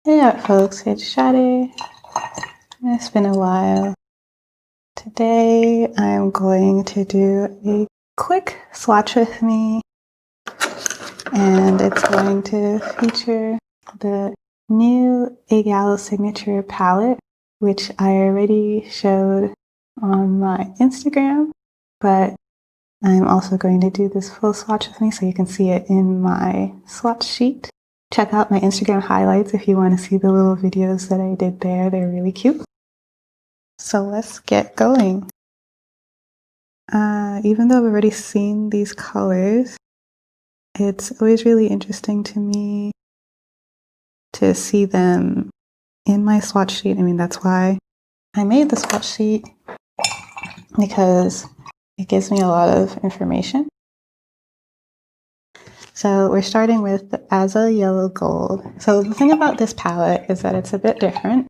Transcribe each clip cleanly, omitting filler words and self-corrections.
Hey up folks, it's Sadie. It's been a while. Today I'm going to do a quick swatch with me, and it's going to feature the new a.gallo signature palette, which I already showed on my Instagram, but I'm also going to do this full swatch with me so you can see it in my swatch sheet. Check out my Instagram highlights if you want to see the little videos that I did there. They're really cute. So let's get going. Even though I've already seen these colors, it's always really interesting to me to see them in my swatch sheet. I mean, that's why I made the swatch sheet, because it gives me a lot of information. So we're starting with the a.gallo yellow gold. So the thing about this palette is that it's a bit different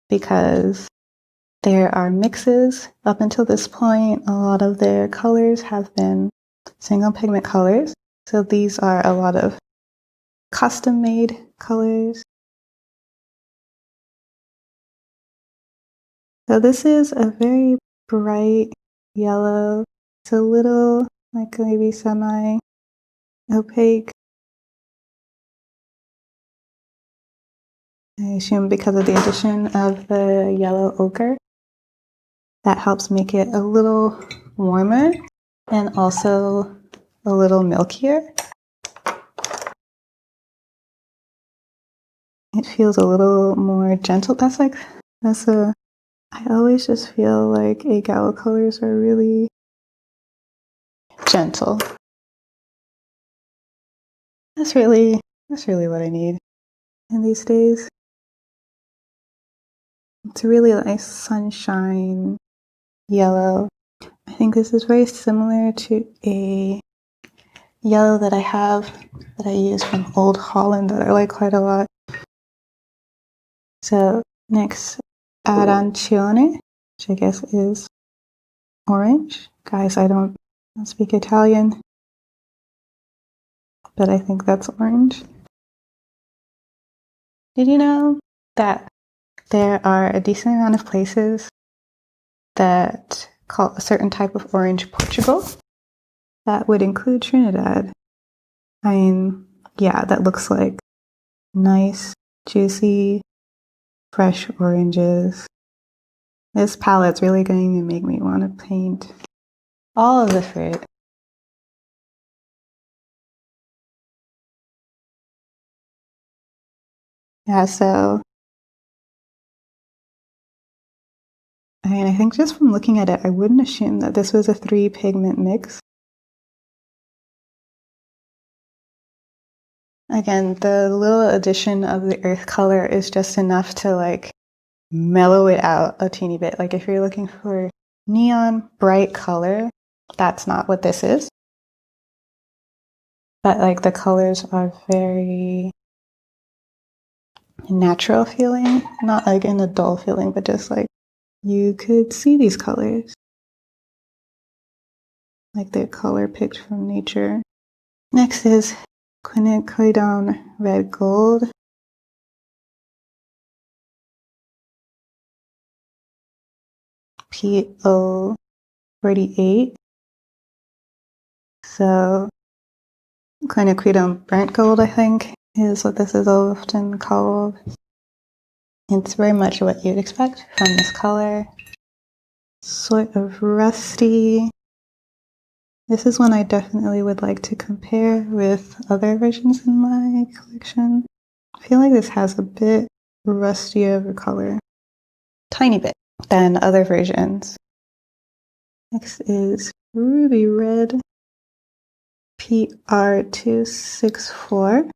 because there are mixes. Up until this point, a lot of their colors have been single pigment colors. So these are a lot of custom made colors. So this is a very bright yellow. It's a little like maybe semi-opaque. I assume because of the addition of the yellow ochre. That helps make it a little warmer and also a little milkier. It feels a little more gentle. I always just feel like a.gallo colors are really gentle. That's really what I need in these days. It's a really nice sunshine yellow. I think this is very similar to a yellow that I use from Old Holland that I like quite a lot. So next, arancione, which I guess is orange. Guys, I don't speak Italian, but I think that's orange. Did you know that there are a decent amount of places that call a certain type of orange Portugal? That would include Trinidad. I mean, yeah, that looks like nice, juicy, fresh oranges. This palette's really going to make me want to paint all of the fruit. Yeah, so I mean, I think just from looking at it, I wouldn't assume that this was a 3-pigment mix. Again, the little addition of the earth color is just enough to like mellow it out a teeny bit. Like if you're looking for neon bright color, that's not what this is. But like the colors are very natural feeling, not like in a dull feeling, but just like you could see these colors. Like they're color picked from nature. Next is quinacridone red gold. PO48. So quinacridone burnt gold, I think, is what this is often called. It's very much what you'd expect from this color. Sort of rusty. This is one I definitely would like to compare with other versions in my collection. I feel like this has a bit rustier of a color. Tiny bit than other versions. Next is ruby red. PR264.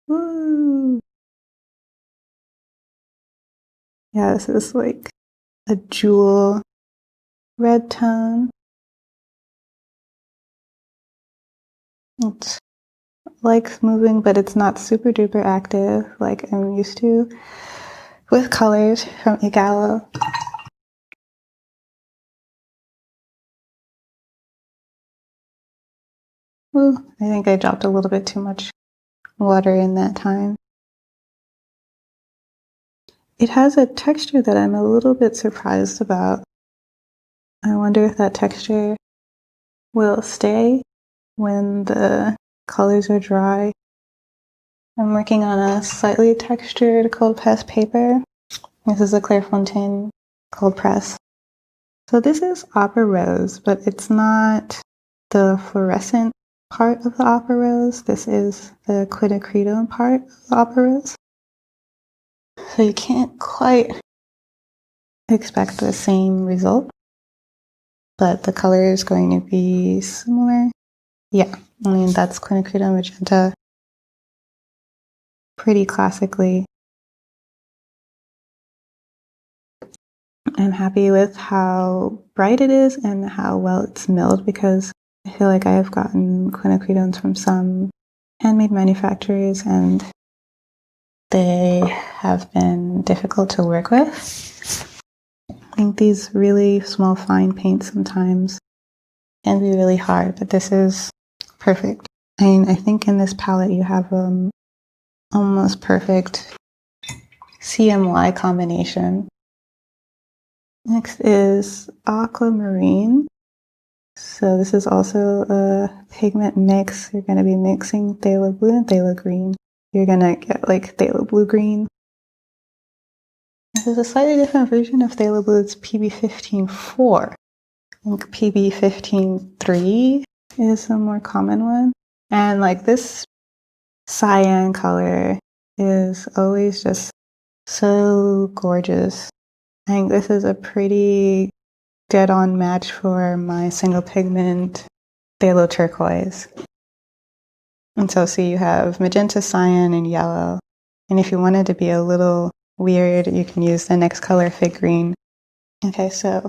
Woo! Yeah, this is like a jewel red tone. It's like moving, but it's not super duper active like I'm used to with colors from a.gallo. Ooh, I think I dropped a little bit too much water in that time. It has a texture that I'm a little bit surprised about. I wonder if that texture will stay when the colors are dry. I'm working on a slightly textured cold press paper. This is a Clairefontaine cold press. So this is Opera Rose, but it's not the fluorescent part of the Opera Rose. This is the quinacridone part of the Opera Rose. So you can't quite expect the same result, but the color is going to be similar. Yeah, I mean, that's quinacridone magenta pretty classically. I'm happy with how bright it is and how well it's milled, because I feel like I have gotten quinacridones from some handmade manufacturers and they have been difficult to work with. I think these really small fine paints sometimes can be really hard, but this is perfect. I mean, I think in this palette you have almost perfect CMY combination. Next is aquamarine. So this is also a pigment mix. You're going to be mixing phthalo blue and phthalo green. You're going to get like phthalo blue green. This is a slightly different version of phthalo blue. It's PB15-4. I think PB15-3 is a more common one. And like this cyan color is always just so gorgeous. I think this is a pretty dead-on match for my single pigment phthalo turquoise. And so see, you have magenta, cyan, and yellow. And if you wanted to be a little weird, you can use the next color, fig green. Okay, so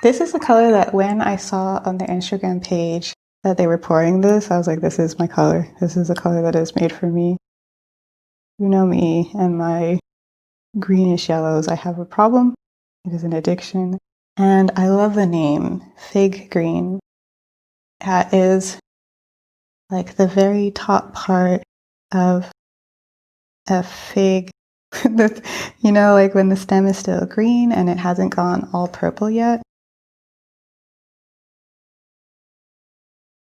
this is a color that when I saw on their Instagram page that they were pouring this, I was like, this is my color. This is a color that is made for me. You know me and my greenish yellows. I have a problem. It is an addiction. And I love the name, fig green. That is like the very top part of a fig. You know, like when the stem is still green and it hasn't gone all purple yet.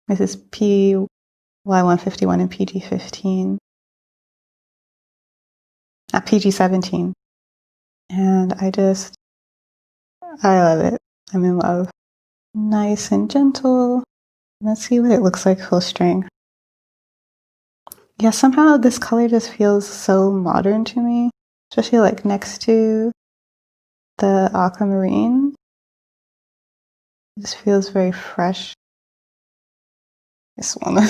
This is PY151 and PG15. PG17. And I love it. I'm in love. Nice and gentle. Let's see what it looks like full strength. Yeah, somehow this color just feels so modern to me, especially like next to the aquamarine. It just feels very fresh. I just want to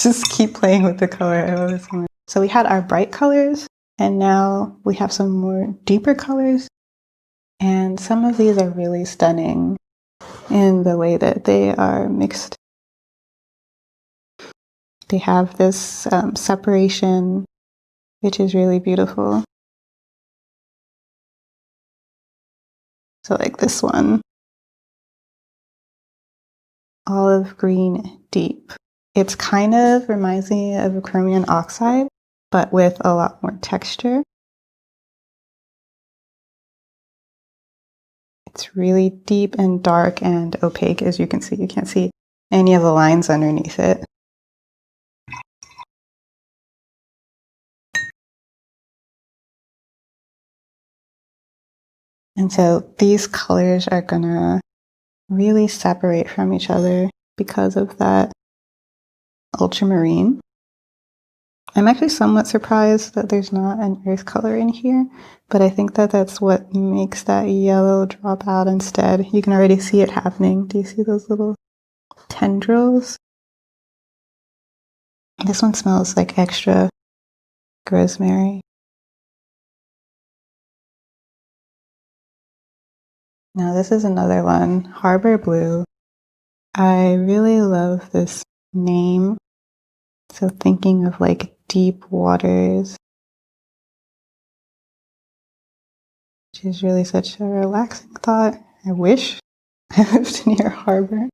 just keep playing with the color. I love it so much. So we had our bright colors, and now we have some more deeper colors. And some of these are really stunning in the way that they are mixed. They have this separation, which is really beautiful. So like this one, olive green deep. It's kind of reminds me of a chromium oxide, but with a lot more texture. It's really deep and dark and opaque, as you can see. You can't see any of the lines underneath it. And so these colors are gonna really separate from each other because of that ultramarine. I'm actually somewhat surprised that there's not an earth color in here, but I think that that's what makes that yellow drop out instead. You can already see it happening. Do you see those little tendrils? This one smells like extra rosemary. Now this is another one, Harbor Blue. I really love this name. So thinking of like deep waters, which is really such a relaxing thought. I wish I lived near a harbor.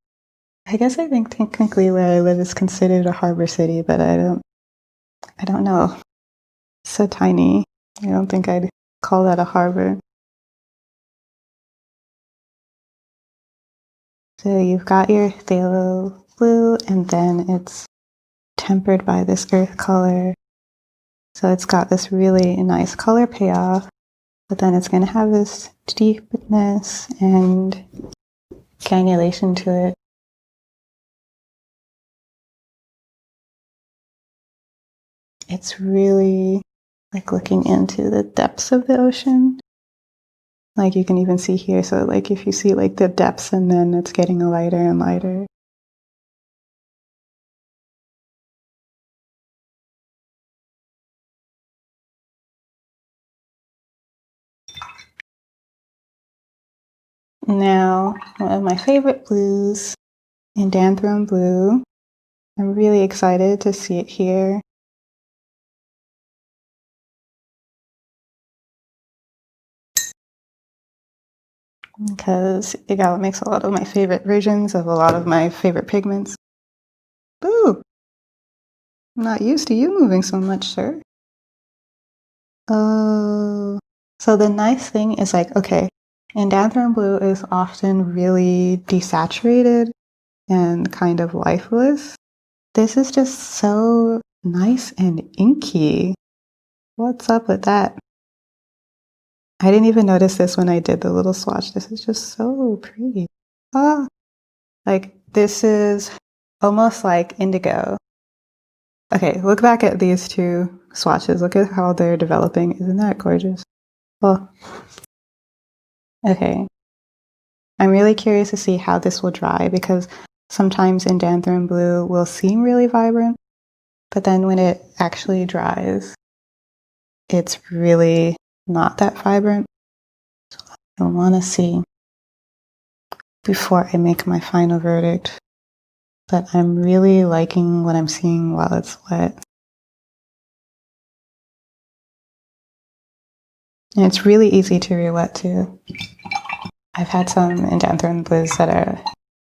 I guess I think technically where I live is considered a harbor city, but I don't know. It's so tiny. I don't think I'd call that a harbor. So you've got your phthalo blue, and then it's tempered by this earth color. So it's got this really nice color payoff, but then it's going to have this deepness and granulation to it. It's really like looking into the depths of the ocean. Like you can even see here, so like if you see like the depths and then it's getting lighter and lighter. Now, one of my favorite blues, Indanthrone Blue. I'm really excited to see it here. Because a.gallo makes a lot of my favorite versions of a lot of my favorite pigments. Boo! I'm not used to you moving so much, sir. Oh. So the nice thing is like, okay, Indanthrone Blue is often really desaturated and kind of lifeless. This is just so nice and inky. What's up with that? I didn't even notice this when I did the little swatch. This is just so pretty. Ah, like this is almost like indigo. Okay, look back at these two swatches. Look at how they're developing. Isn't that gorgeous? Well, okay. I'm really curious to see how this will dry because sometimes Indanthrone Blue will seem really vibrant, but then when it actually dries, it's really not that vibrant. So I want to see before I make my final verdict. But I'm really liking what I'm seeing while it's wet. And it's really easy to re-wet too. I've had some Indanthrone Blues that are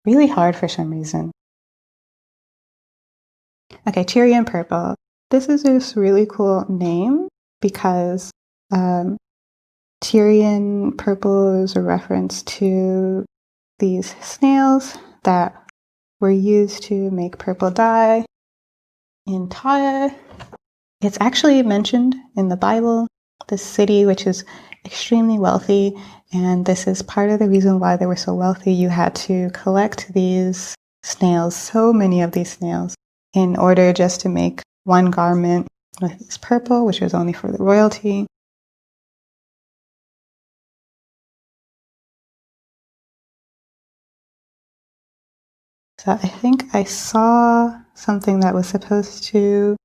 really hard for some reason. Okay, Tyrian Purple. This is this really cool name because Tyrian Purple is a reference to these snails that were used to make purple dye in Tyre. It's actually mentioned in the Bible, this city which is extremely wealthy, and this is part of the reason why they were so wealthy. You had to collect these snails, so many of these snails, in order just to make one garment with this purple, which was only for the royalty. So I think I saw something that was supposed to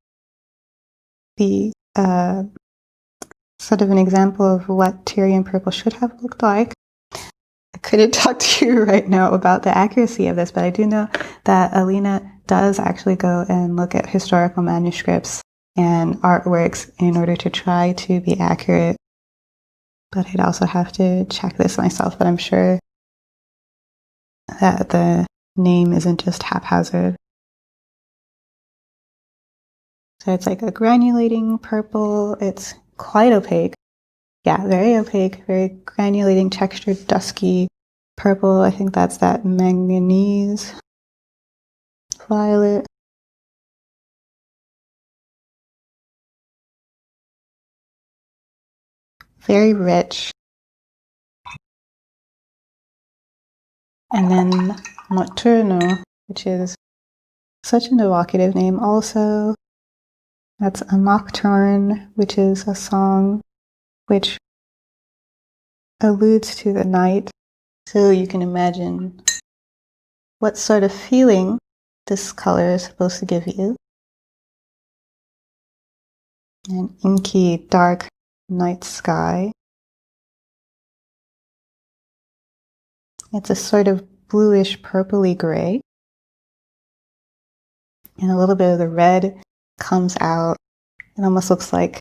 be sort of an example of what Tyrian purple should have looked like. I couldn't talk to you right now about the accuracy of this, but I do know that Alina does actually go and look at historical manuscripts and artworks in order to try to be accurate. But I'd also have to check this myself, but I'm sure that the name isn't just haphazard. So it's like a granulating purple. It's quite opaque. Yeah, very opaque, very granulating, textured, dusky purple. I think that's that manganese violet. Very rich. And then Notturno, which is such an evocative name also. That's a nocturne, which is a song which alludes to the night. So you can imagine what sort of feeling this color is supposed to give you. An inky, dark night sky. It's a sort of bluish purpley gray. And a little bit of the red comes out. It almost looks like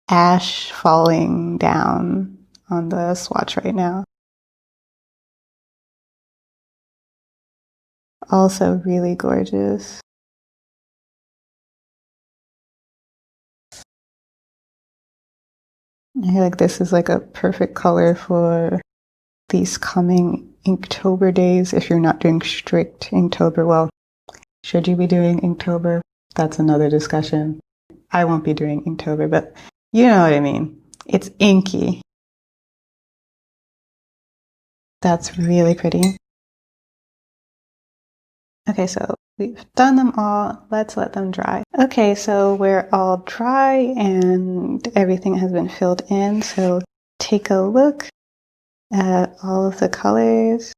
ash falling down on the swatch right now. Also really gorgeous. I feel like this is like a perfect color for these coming Inktober days if you're not doing strict Inktober. Well, should you be doing Inktober? That's another discussion. I won't be doing Inktober, but you know what I mean. It's inky. That's really pretty. Okay, so we've done them all. Let's let them dry. Okay, so we're all dry and everything has been filled in. So take a look at all of the colors.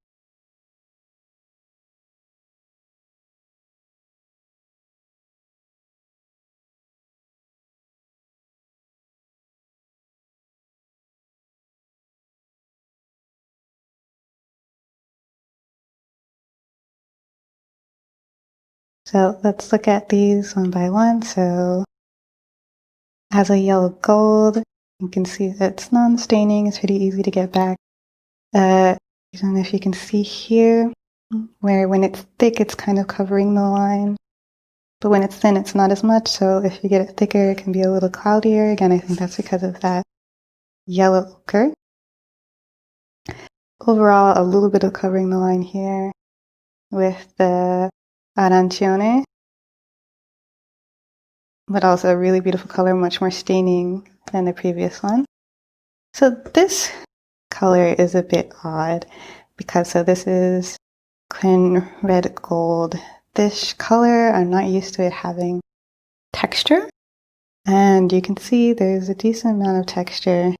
So let's look at these one by one. So as a yellow gold, you can see that it's non-staining. It's pretty easy to get back. I don't know if you can see here, where when it's thick, it's kind of covering the line. But when it's thin, it's not as much. So if you get it thicker, it can be a little cloudier. Again, I think that's because of that yellow ochre. Overall, a little bit of covering the line here with the arancione, but also a really beautiful color, much more staining than the previous one. So this color is a bit odd because this is Quin Red Gold. This color, I'm not used to it having texture, and you can see there's a decent amount of texture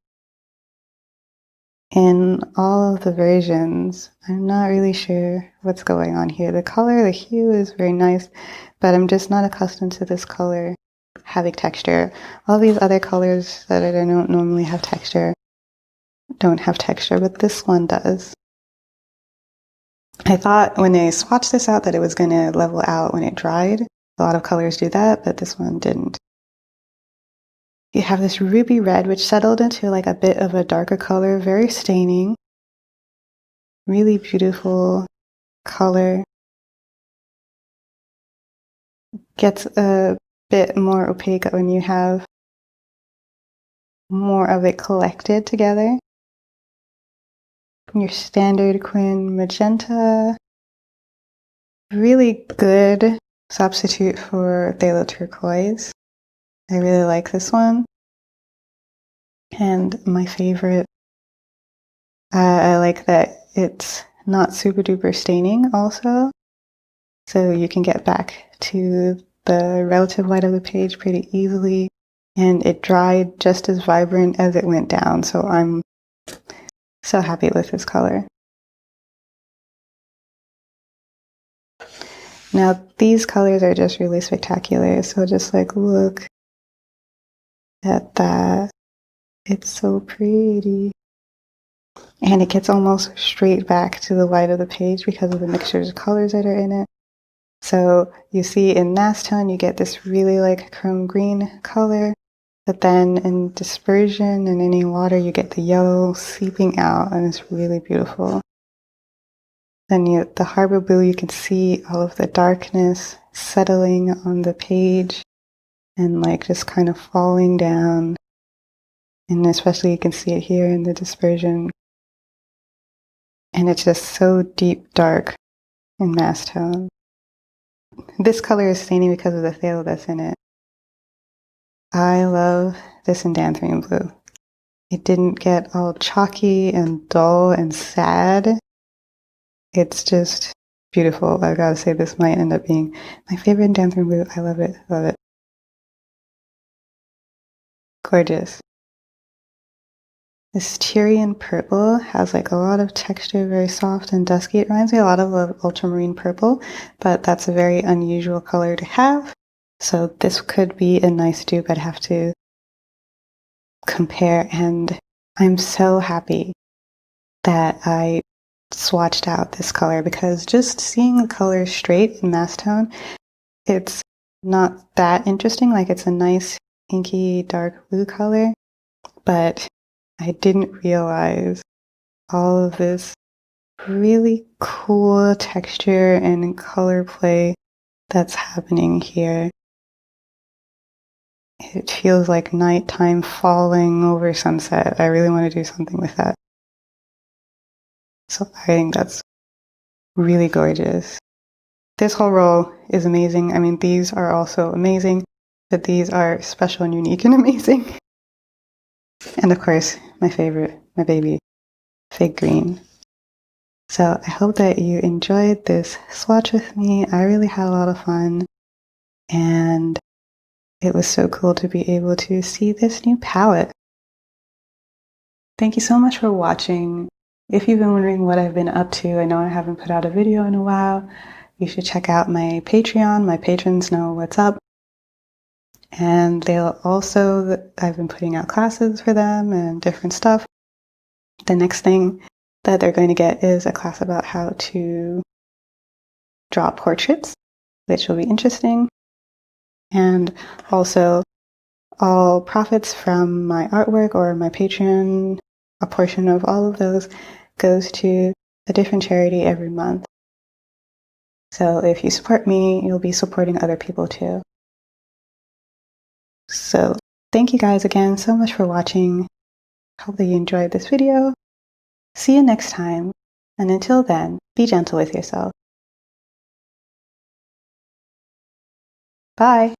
in all of the versions. I'm not really sure what's going on here. The color, the hue is very nice, but I'm just not accustomed to this color having texture. All these other colors that I don't normally have texture don't have texture, but this one does. I thought when I swatched this out that it was going to level out when it dried. A lot of colors do that, but this one didn't. You have this ruby red, which settled into like a bit of a darker color, very staining. Really beautiful color. Gets a bit more opaque when you have more of it collected together. Your standard Quin magenta. Really good substitute for phthalo turquoise. I really like this one. And my favorite, I like that it's not super duper staining also. So you can get back to the relative light of the page pretty easily. And it dried just as vibrant as it went down. So I'm so happy with this color. Now these colors are just really spectacular. So just like look at that. It's so pretty. And it gets almost straight back to the light of the page because of the mixtures of colors that are in it. So you see in mass tone, you get this really like chrome green color, but then in dispersion and any water, you get the yellow seeping out, and it's really beautiful. Then the harbor blue, you can see all of the darkness settling on the page and like just kind of falling down. And especially you can see it here in the dispersion. And it's just so deep dark in mass tone. This color is staining because of the phthalo that's in it. I love this in Danthering Blue. It didn't get all chalky and dull and sad. It's just beautiful. I gotta say, this might end up being my favorite in Danthering Blue. I love it. Love it. Gorgeous. This Tyrian purple has like a lot of texture, very soft and dusky. It reminds me a lot of ultramarine purple, but that's a very unusual color to have. So this could be a nice dupe. I'd have to compare, and I'm so happy that I swatched out this color because just seeing the color straight in mass tone, it's not that interesting. Like it's a nice inky dark blue color, but I didn't realize all of this really cool texture and color play that's happening here. It feels like nighttime falling over sunset. I really want to do something with that. So I think that's really gorgeous. This whole roll is amazing. I mean, these are also amazing, but these are special and unique and amazing. And of course, my favorite, my baby, fig green. So I hope that you enjoyed this swatch with me. I really had a lot of fun, and it was so cool to be able to see this new palette. Thank you so much for watching. If you've been wondering what I've been up to, I know I haven't put out a video in a while. You should check out my Patreon. My patrons know what's up. And they'll also, I've been putting out classes for them and different stuff. The next thing that they're going to get is a class about how to draw portraits, which will be interesting. And also, all profits from my artwork or my Patreon, a portion of all of those goes to a different charity every month. So if you support me, you'll be supporting other people too. So thank you guys again so much for watching. Hope that you enjoyed this video. See you next time. And until then, be gentle with yourself. Bye.